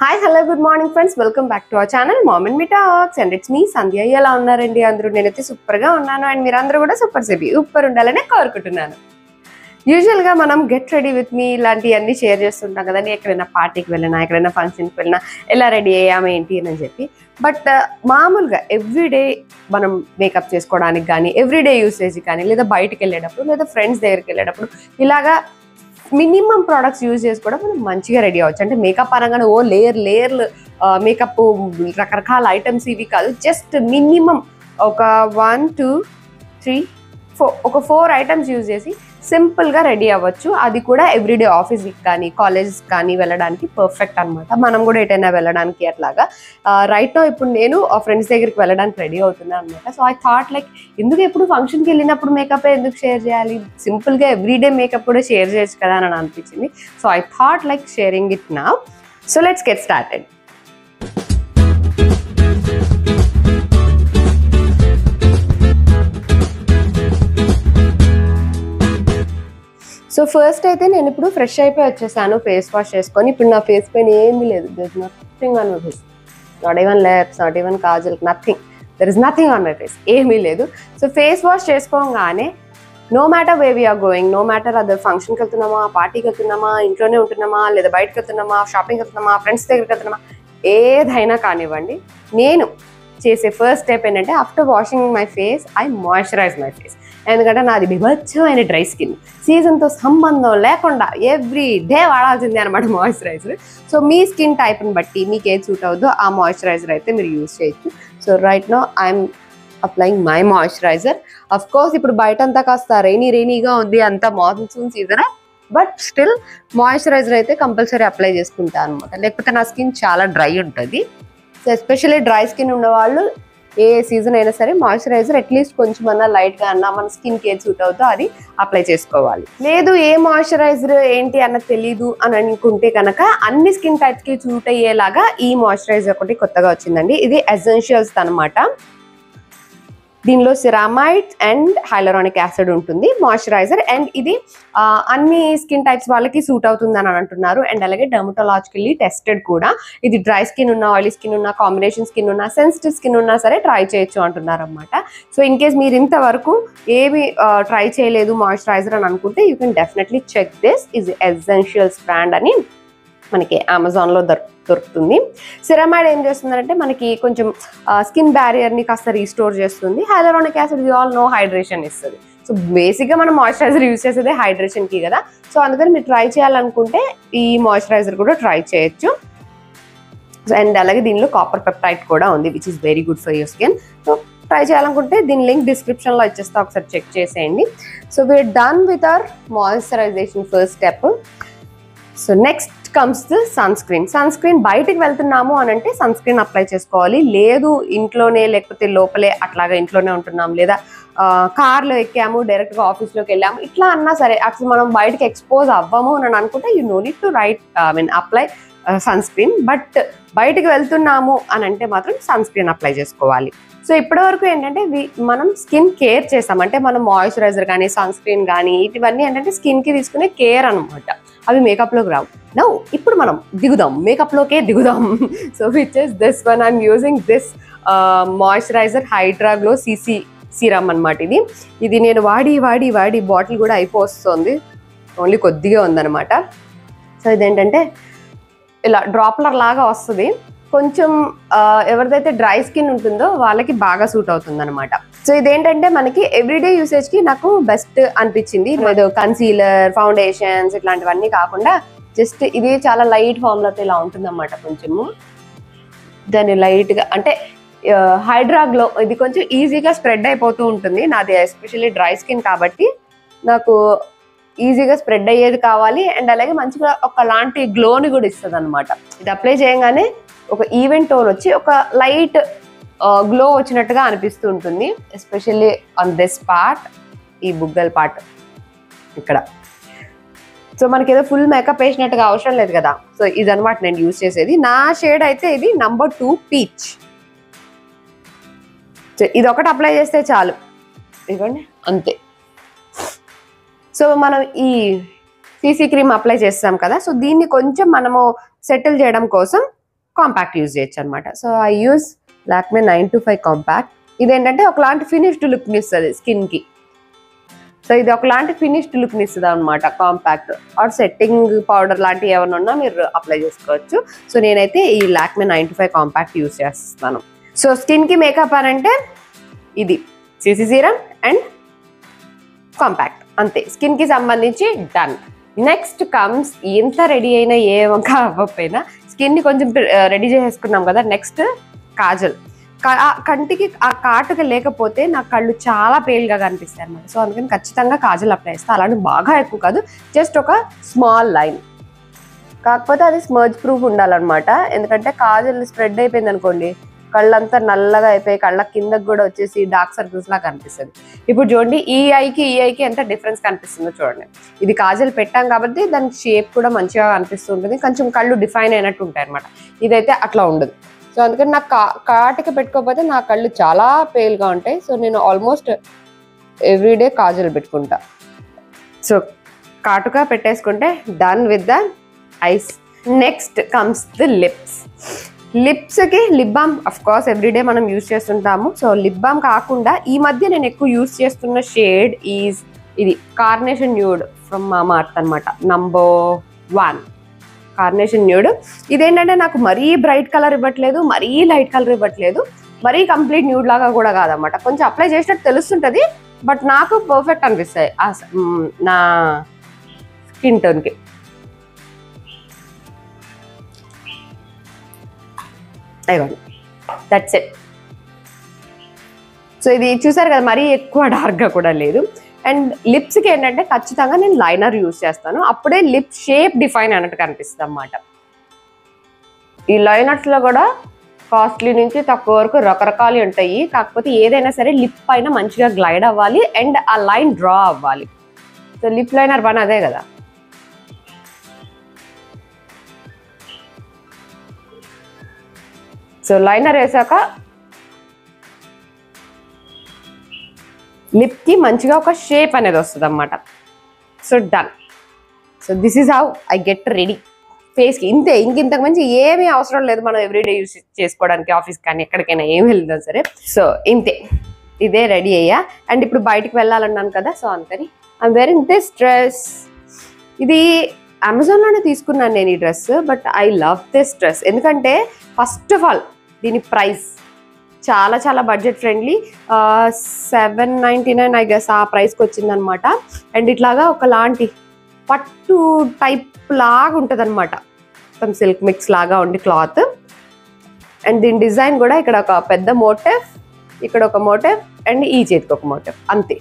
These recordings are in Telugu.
Hi hello good morning friends, welcome back to our channel mom and me talks and it's me Sandhya. ఎలా ఉన్నారండి అందరూ? నేనైతే సూపర్గా ఉన్నాను అండ్ మీరందరూ కూడా సూపర్ ఉండాలనే కోరుకుంటున్నాను. యూజువల్గా మనం గెట్ రెడీ విత్ మీ ఇలాంటివన్నీ షేర్ చేస్తుంటాం కదండి. ఎక్కడైనా పార్టీకి వెళ్ళినా, ఎక్కడైనా ఫంక్షన్కి వెళ్ళినా ఎలా రెడీ అయ్యాము ఏంటి అని చెప్పి. బట్ మామూలుగా ఎవ్రీడే మనం మేకప్ చేసుకోవడానికి కానీ, ఎవ్రీడే యూసేజ్ కానీ, లేదా బయటకు వెళ్ళేటప్పుడు, లేదా ఫ్రెండ్స్ దగ్గరికి వెళ్ళేటప్పుడు ఇలాగా మినిమం ప్రోడక్ట్స్ యూజ్ చేసి కూడా మనం మంచిగా రెడీ అవ్వచ్చు. అంటే మేకప్ అనగానే ఓ లేయర్లు మేకప్ రకరకాల ఐటమ్స్ ఇవి కాదు. జస్ట్ మినిమం ఒక 1 2 3 4 4 ఐటమ్స్ యూజ్ చేసి సింపుల్గా రెడీ అవ్వచ్చు. అది కూడా ఎవ్రీడే ఆఫీస్కి కానీ, కాలేజ్ కానీ వెళ్ళడానికి పర్ఫెక్ట్ అనమాట. మనం కూడా ఎటైనా వెళ్ళడానికి అట్లాగా. రైట్ నో ఇప్పుడు నేను ఫ్రెండ్స్ దగ్గరికి వెళ్ళడానికి రెడీ అవుతున్నాను అనమాట. సో ఐ థాట్ లైక్ ఎందుకు ఎప్పుడు ఫంక్షన్కి వెళ్ళినప్పుడు మేకప్ ఎందుకు షేర్ చేయాలి, సింపుల్గా ఎవ్రీడే మేకప్ కూడా షేర్ చేయొచ్చు కదా అని అనిపించింది. So I thought like sharing it now. So let's get started. So first అయితే నేను ఇప్పుడు ఫ్రెష్ అయిపోయి వచ్చేసాను, ఫేస్ వాష్ చేసుకొని. ఇప్పుడు నా ఫేస్ పైన ఏమీ లేదు. There is nothing on my face, not even lips, not even kajal, nothing. There is nothing on my face, ఏమీ లేదు. సో ఫేస్ వాష్ చేసుకోగానే no matter way we're going, no matter అది ఫంక్షన్కి వెళ్తున్నామా, పార్టీకి వెళ్తున్నామా, ఇంట్లోనే ఉంటున్నామా, లేదా బయటకు వెళ్తున్నామా, షాపింగ్కి వెళ్తున్నామా, ఫ్రెండ్స్ దగ్గరికి వెళ్తున్నామా, ఏదైనా కానివ్వండి, నేను చేసే ఫస్ట్ స్టెప్ ఏంటంటే after washing my face I moisturise my face. ఎందుకంటే నాది బిభత్సమైన డ్రై స్కిన్, సీజన్తో సంబంధం లేకుండా ఎవ్రీ డే వాడాల్సిందే అనమాట మాయిశ్చరైజర్. సో మీ స్కిన్ టైప్ని బట్టి మీకు ఏది సూట్ అవుతుందో ఆ మాయిశ్చరైజర్ అయితే మీరు యూజ్ చేయొచ్చు. So right now I'm applying my moisturizer. Of course ఇప్పుడు బయట అంతా కాస్త రైనీగా ఉంది, అంతా monsoon season, but still moisturizer అయితే కంపల్సరీ అప్లై చేసుకుంటాను అనమాట. లేకపోతే నా స్కిన్ చాలా డ్రై ఉంటుంది. సో ఎస్పెషల్లీ డ్రై స్కిన్ ఉన్నవాళ్ళు ఏ సీజన్ అయినా సరే మాయిశ్చరైజర్ అట్లీస్ట్ కొంచెం అన్నా లైట్గా అన్నా మన స్కిన్కి ఏది సూట్ అవుతుందో అది అప్లై చేసుకోవాలి. లేదు ఏ మాయిశ్చరైజర్ ఏంటి అన్న తెలీదు అని అనుకుంటే కనుక అన్ని స్కిన్ టైప్స్కి సూట్ అయ్యేలాగా ఈ మాయిశ్చరైజర్ ఒకటి కొత్తగా వచ్చిందండి. ఇది ఎసెన్షియల్స్ అనమాట. దీనిలో సిరామైడ్ అండ్ హైలరానిక్ యాసిడ్ ఉంటుంది మాయిశ్చరైజర్. అండ్ ఇది అన్ని స్కిన్ టైప్స్ వాళ్ళకి సూట్ అవుతుంది అని అంటున్నారు. అండ్ అలాగే డెర్మటోలాజికల్లీ టెస్టెడ్ కూడా. ఇది డ్రై స్కిన్ ఉన్నా, ఆయిలీ స్కిన్ ఉన్నా, కాంబినేషన్ స్కిన్ ఉన్నా, సెన్సిటివ్ స్కిన్ ఉన్నా సరే ట్రై చేయొచ్చు అంటున్నారు అనమాట. సో ఇన్ కేస్ మీరు ఇంతవరకు ఏమి ట్రై చేయలేదు మాయిశ్చరైజర్ అని అనుకుంటే you can definitely check this. Is essentials brand అని మనకి అమెజాన్లో దొరుకుతుంది. సిరమైడ్ ఏం చేస్తుందంటే మనకి కొంచెం స్కిన్ బ్యారియర్ని కాస్త రీస్టోర్ చేస్తుంది. Hyaluronic acid we all know hydration ఇస్తుంది. సో బేసిక్గా మనం మాయిశ్చరైజర్ యూజ్ చేసేదే హైడ్రేషన్కి కదా. సో అందుకని మీరు ట్రై చేయాలనుకుంటే ఈ మాయిశ్చరైజర్ కూడా ట్రై చేయొచ్చు. అండ్ అలాగే దీనిలో కాపర్ పెప్టైడ్ కూడా ఉంది which is very good for your skin. So try చేయాలనుకుంటే దీని లింక్ డిస్క్రిప్షన్లో ఇచ్చేస్తా, ఒకసారి చెక్ చేసేయండి. So we're done with our moisturization first step. So next comes the sunscreen. బయటికి వెళ్తున్నాము అని అంటే సన్ స్క్రీన్ అప్లై చేసుకోవాలి. లేదు ఇంట్లోనే, లేకపోతే లోపలే అట్లాగా ఇంట్లోనే ఉంటున్నాం, లేదా కార్లో ఎక్కాము డైరెక్ట్గా ఆఫీస్లోకి వెళ్ళాము, ఇట్లా అన్నా సరే అసలు మనం బయటకి ఎక్స్పోజ్ అవ్వము అని అనుకుంటే you no need to apply sunscreen. But బయటకు వెళ్తున్నాము అని అంటే మాత్రం సన్ స్క్రీన్ అప్లై చేసుకోవాలి. సో ఇప్పటివరకు ఏంటంటే మనం స్కిన్ కేర్ చేస్తాం, అంటే మనం మాయిశ్చరైజర్ కానీ, సన్ స్క్రీన్ కానీ, ఇవన్నీ ఏంటంటే స్కిన్కి తీసుకునే కేర్ అనమాట. అవి మేకప్లోకి రావు. నౌ ఇప్పుడు మనం మేకప్లోకే దిగుదాం. So which is this one. I'm using this moisturizer hydra glow CC serum అనమాట. ఇది నేను వాడి బాటిల్ కూడా అయిపోతుంది, ఓన్లీ కొద్దిగా ఉందన్నమాట. సో ఇదేంటంటే ఇలా డ్రాప్లర్ లాగా వస్తుంది. కొంచెం ఎవరిదైతే డ్రై స్కిన్ ఉంటుందో వాళ్ళకి బాగా సూట్ అవుతుంది అనమాట. సో ఇదేంటంటే మనకి ఎవ్రీడే యూసేజ్కి నాకు బెస్ట్ అనిపించింది. ఏదో కన్సీలర్, ఫౌండేషన్స్ ఇట్లాంటివన్నీ కాకుండా జస్ట్ ఇది చాలా లైట్ ఫామ్లతో ఇలా ఉంటుంది అన్నమాట. కొంచెము దాన్ని లైట్గా అంటే హైడ్రా గ్లో ఇది కొంచెం ఈజీగా స్ప్రెడ్ అయిపోతూ ఉంటుంది. నాది ఎస్పెషల్లీ డ్రై స్కిన్ కాబట్టి నాకు ఈజీగా స్ప్రెడ్ అయ్యేది కావాలి. అండ్ అలాగే మంచిగా ఒకలాంటి గ్లోని కూడా ఇస్తుంది అనమాట. ఇది అప్లై చేయగానే ఒక ఈవెంట్ టోన్ వచ్చి ఒక లైట్ గ్లో వచ్చినట్టుగా అనిపిస్తూ ఉంటుంది. ఎస్పెషల్లీ ఆన్ దిస్ పార్ట్, ఈ బుగ్గల్ పార్ట్ ఇక్కడ. సో మనకి ఏదో ఫుల్ మేకప్ వేసినట్టుగా అవసరం లేదు కదా. సో ఇదనమాట నేను యూజ్ చేసేది. నా షేడ్ అయితే ఇది No. 2 పీచ్. సో ఇది ఒకటి అప్లై చేస్తే చాలు, ఇవ్వండి అంతే. సో మనం ఈ CC క్రీమ్ అప్లై చేస్తాం కదా. సో దీన్ని కొంచెం మనము సెటిల్ చేయడం కోసం కాంపాక్ట్ యూజ్ చేయొచ్చు అనమాట. So I use Lakme 925 compact. ఇదేంటంటే ఒకలాంటి ఫినిష్డ్ లుక్ని ఇస్తుంది స్కిన్కి. సో ఇది ఒకలాంటి ఫినిష్డ్ లుక్ని ఇస్తుంది అనమాట కాంపాక్ట్. ఆర్ సెట్టింగ్ పౌడర్ లాంటివి ఏమైనా ఉన్నా మీరు అప్లై చేసుకోవచ్చు. సో నేనైతే ఈ లాక్మే 925 కాంపాక్ట్ యూజ్ చేస్తాను. సో స్కిన్కి మేకప్ అని అంటే ఇది సిసి సీరం అండ్ కాంపాక్ట్ అంతే, స్కిన్కి సంబంధించి డన్. నెక్స్ట్ కమ్స్ ఎంత రెడీ అయినా ఏమగా అవ్వకపోయినా స్కిన్ని కొంచెం రెడీ చేసేసుకున్నాం కదా, నెక్స్ట్ కాజల్. కంటికి ఆ కాటుక లేకపోతే నా కళ్ళు చాలా పేల్గా కనిపిస్తాయి అన్నమాట. సో అందుకని ఖచ్చితంగా కాజల్ అప్లై చేస్తాను. అలాంటి బాగా ఎక్కువ కాదు, జస్ట్ ఒక స్మాల్ లైన్. కాకపోతే అది స్మర్జ్ ప్రూఫ్ ఉండాలన్నమాట. ఎందుకంటే కాజల్ స్ప్రెడ్ అయిపోయింది అనుకోండి, కళ్ళంతా నల్లగా అయిపోయి కళ్ళ కిందకు కూడా వచ్చేసి డార్క్ సర్కిల్స్ లాగా కనిపిస్తుంది. ఇప్పుడు చూడండి ఈ ఐకి ఎంత డిఫరెన్స్ కనిపిస్తుందో చూడండి. ఇది కాజల్ పెట్టాం కాబట్టి దాని షేప్ కూడా మంచిగా కనిపిస్తుంటుంది, కొంచెం కళ్ళు డిఫైన్ అయినట్టు ఉంటాయి అనమాట. ఇదైతే అట్లా ఉండదు. సో అందుకని నాకు కాటుక పెట్టుకోకపోతే నా కళ్ళు చాలా పేల్గా ఉంటాయి. సో నేను ఆల్మోస్ట్ ఎవ్రీడే కాజల్ పెట్టుకుంటా. సో కాటుక పెట్టేసుకుంటే done with the eyes. Next comes the lips. లిప్స్కి lip balm of course everyday మనం యూజ్ చేస్తుంటాము. సో లిప్ బామ్ కాకుండా ఈ మధ్య నేను ఎక్కువ యూజ్ చేస్తున్న షేడ్ ఈజ్ ఇది కార్నేషన్ న్యూడ్ ఫ్రమ్ మామార్త్ అనమాట, నంబర్ 1 కార్నేషన్ న్యూడ్. ఇదేంటంటే నాకు మరీ బ్రైట్ కలర్ ఇవ్వట్లేదు, మరీ లైట్ కలర్ ఇవ్వట్లేదు, మరీ కంప్లీట్ న్యూడ్ లాగా కూడా కాదనమాట. కొంచెం అప్లై చేసినట్టు తెలుస్తుంటుంది, బట్ నాకు పర్ఫెక్ట్ అనిపిస్తాయి నా స్కిన్ టోన్కి. అయిపోయింది, దట్స్ ఇట్. సో ఇది చూసారు కదా, మరీ ఎక్కువ డార్క్గా కూడా లేదు. అండ్ లిప్స్కి ఏంటంటే ఖచ్చితంగా నేను లైనర్ యూజ్ చేస్తాను, అప్పుడే లిప్ షేప్ డిఫైన్ అన్నట్టు కనిపిస్తుంది అన్నమాట. ఈ లైనర్స్లో కూడా కాస్ట్లీ నుంచి తక్కువ వరకు రకరకాలు ఉంటాయి. కాకపోతే ఏదైనా సరే లిప్ పైన మంచిగా గ్లైడ్ అవ్వాలి అండ్ ఆ లైన్ డ్రా అవ్వాలి. సో లిప్ లైనర్ పని అదే కదా. సో లైనర్ వేసాక లిప్కి మంచిగా ఒక షేప్ అనేది వస్తుంది అన్నమాట. So done. So this is how I get ready ఫేస్కి. ఇంతే, ఇంతకు మించి ఏమీ అవసరం లేదు మనం ఎవ్రీడే యూస్ చేసుకోవడానికి, ఆఫీస్ కానీ ఎక్కడికైనా ఏమి వెళ్దాం సరే. సో ఇంతే, ఇదే రెడీ అయ్యా. అండ్ ఇప్పుడు బయటికి వెళ్ళాలన్నాను కదా, సో అంతని ఐమ్ వేరింగ్ దిస్ డ్రెస్. ఇది అమెజాన్లోనే తీసుకున్నాను నేను ఈ dress, but I love this dress. ఎందుకంటే ఫస్ట్ ఆఫ్ ఆల్ దీని ప్రైస్ చాలా చాలా బడ్జెట్ ఫ్రెండ్లీ, 799 ఐ గెస్ ఆ ప్రైస్కి వచ్చిందనమాట. అండ్ ఇట్లాగా ఒకలాంటి పట్టు టైప్ లాగా ఉంటుంది అనమాట, మొత్తం సిల్క్ మిక్స్ లాగా ఉండి క్లాత్. అండ్ దీని డిజైన్ కూడా ఇక్కడ ఒక పెద్ద మోటివ్, ఇక్కడ ఒక మోటివ్ అండ్ ఈ చేతికి ఒక మోటివ్, అంతే.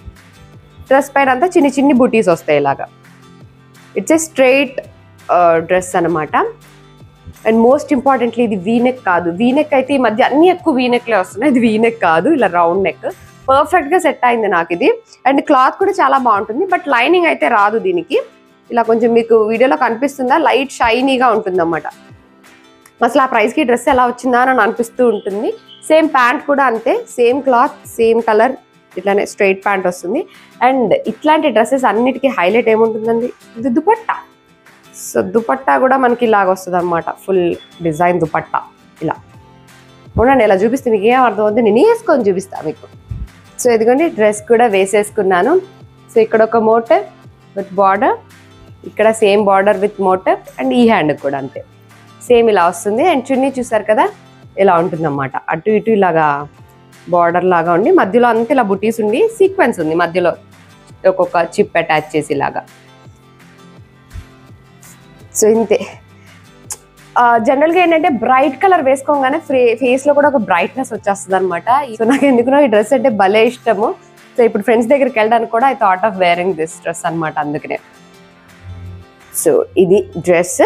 డ్రెస్ పైన అంతా చిన్ని చిన్ని బుటీస్ వస్తాయి ఇలాగా. ఇట్స్ ఏ స్ట్రైట్ డ్రెస్ అనమాట. అండ్ మోస్ట్ ఇంపార్టెంట్లీ ఇది వీనెక్ కాదు. వీనెక్ అయితే ఈ మధ్య అన్ని ఎక్కువ వీనెక్లే వస్తున్నాయి, ఇది వీనెక్ కాదు, ఇలా రౌండ్ నెక్. పర్ఫెక్ట్గా సెట్ అయింది నాకు ఇది. అండ్ క్లాత్ కూడా చాలా బాగుంటుంది, బట్ లైనింగ్ అయితే రాదు దీనికి. ఇలా కొంచెం మీకు వీడియోలో కనిపిస్తుందా, లైట్ షైనీగా ఉంటుంది అన్నమాట. అసలు ఆ ప్రైస్కి డ్రెస్ ఎలా వచ్చిందా అని అనిపిస్తూ ఉంటుంది. సేమ్ ప్యాంట్ కూడా అంతే, సేమ్ క్లాత్ సేమ్ కలర్, ఇట్లానే స్ట్రైట్ ప్యాంట్ వస్తుంది. అండ్ ఇట్లాంటి డ్రెస్సెస్ అన్నిటికీ హైలైట్ ఏముంటుందండి, ఇది దుపట్టా. సో దుపట్టా కూడా మనకి ఇలాగ వస్తుంది అనమాట, ఫుల్ డిజైన్ దుపట్టా. ఇలా ఉండండి, ఇలా చూపిస్తే మీకు ఏం అర్థం అవుతుంది, నేను వేసుకొని చూపిస్తాను మీకు. సో ఇదిగోండి డ్రెస్ కూడా వేసేసుకున్నాను. సో ఇక్కడ ఒక మోటివ్ విత్ బార్డర్, ఇక్కడ same border with motive, and ఈ హ్యాండ్ కూడా అంతే సేమ్ ఇలా వస్తుంది. అండ్ చున్నీ చూసారు కదా ఇలా ఉంటుంది అన్నమాట, అటు ఇటు ఇలాగా బార్డర్ లాగా ఉండి మధ్యలో అంతా ఇలా బుటీస్ ఉండి సీక్వెన్స్ ఉంది మధ్యలో, ఒక్కొక్క చిప్ అటాచ్ చేసి ఇలాగా. సో ఇంతే. జనరల్గా ఏంటంటే బ్రైట్ కలర్ వేసుకోగానే ఫేస్లో కూడా ఒక బ్రైట్నెస్ వచ్చేస్తుంది అనమాట. సో నాకు ఎందుకునో ఈ డ్రెస్ అంటే భలే ఇష్టము. సో ఇప్పుడు ఫ్రెండ్స్ దగ్గరికి వెళ్ళడానికి కూడా I thought of wearing this dress అనమాట, అందుకనే. సో ఇది డ్రెస్.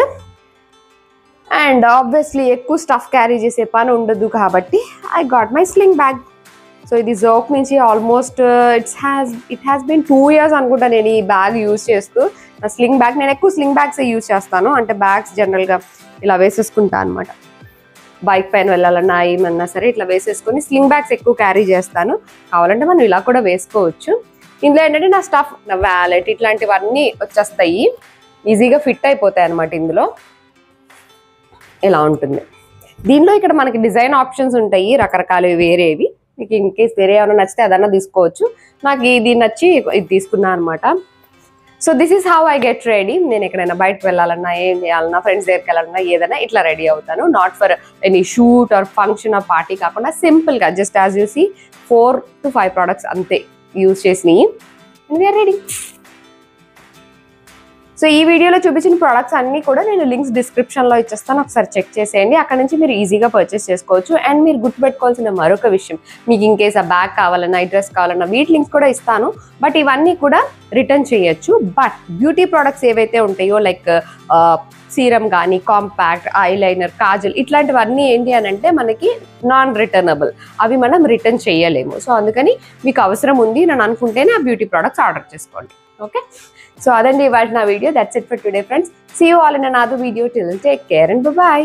అండ్ ఆబ్వియస్లీ ఎక్కువ స్టఫ్ క్యారీ చేసే పని ఉండదు కాబట్టి I got my sling bag. So ఇది జోక్ నుంచి almost it has been 2 years అనుకుంటా నేను ఈ బ్యాగ్ యూజ్ చేస్తూ. నా స్లింగ్ బ్యాగ్, నేను ఎక్కువ స్లింగ్ బ్యాగ్స్ యూజ్ చేస్తాను, అంటే బ్యాగ్స్ జనరల్గా ఇలా వేసేసుకుంటా అనమాట. బైక్ పైన వెళ్ళాలన్నా ఏమన్నా సరే ఇట్లా వేసేసుకొని స్లింగ్ బ్యాగ్స్ ఎక్కువ క్యారీ చేస్తాను. కావాలంటే మనం ఇలా కూడా వేసుకోవచ్చు. ఇందులో ఏంటంటే నా స్టఫ్, నా వ్యాలెట్ ఇట్లాంటివన్నీ వచ్చేస్తాయి, ఈజీగా ఫిట్ అయిపోతాయి అనమాట ఇందులో. ఇలా ఉంటుంది. దీనిలో ఇక్కడ మనకి డిజైన్ ఆప్షన్స్ ఉంటాయి రకరకాలు వేరేవి. మీకు ఇన్ కేస్ వేరే ఏమైనా నచ్చితే అదన్నా తీసుకోవచ్చు. నాకు ఇది నచ్చి ఇది తీసుకున్నాను అనమాట. So this is how I get ready. నేను ఎక్కడైనా బయటకు వెళ్ళాలన్నా, ఏం చేయాలన్నా, ఫ్రెండ్స్ దగ్గరికి వెళ్ళాలన్నా ఏదైనా ఇట్లా రెడీ అవుతాను. Not for any shoot or function or party కాకుండా సింపుల్గా just as you see 4 to 5 products అంతే యూజ్ చేసినాయి. And we are ready. సో ఈ వీడియోలో చూపించిన ప్రొడక్ట్స్ అన్నీ కూడా నేను లింక్స్ డిస్క్రిప్షన్లో ఇచ్చేస్తాను, ఒకసారి చెక్ చేసేయండి. అక్కడ నుంచి మీరు ఈజీగా పర్చేస్ చేసుకోవచ్చు. అండ్ మీరు గుర్తుపెట్టుకోవాల్సిన మరొక విషయం, మీకు ఇన్ కేస్ ఆ బ్యాగ్ కావాలన్నా, ఈ డ్రెస్ కావాలన్నా వీటి లింక్స్ కూడా ఇస్తాను. బట్ ఇవన్నీ కూడా రిటర్న్ చేయొచ్చు. బట్ బ్యూటీ ప్రొడక్ట్స్ ఏవైతే ఉంటాయో లైక్ సీరం కానీ, కాంపాక్ట్, ఐలైనర్, కాజల్ ఇట్లాంటివన్నీ ఏంటి అని అంటే మనకి నాన్ రిటర్నబుల్, అవి మనం రిటర్న్ చేయలేము. సో అందుకని మీకు అవసరం ఉంది నేను అనుకుంటేనే ఆ బ్యూటీ ప్రొడక్ట్స్ ఆర్డర్ చేసుకోండి. ఓకే, సో అదండి ఇవాళ నా వీడియో. That's it for today friends. See you all in another video. Till take care and by.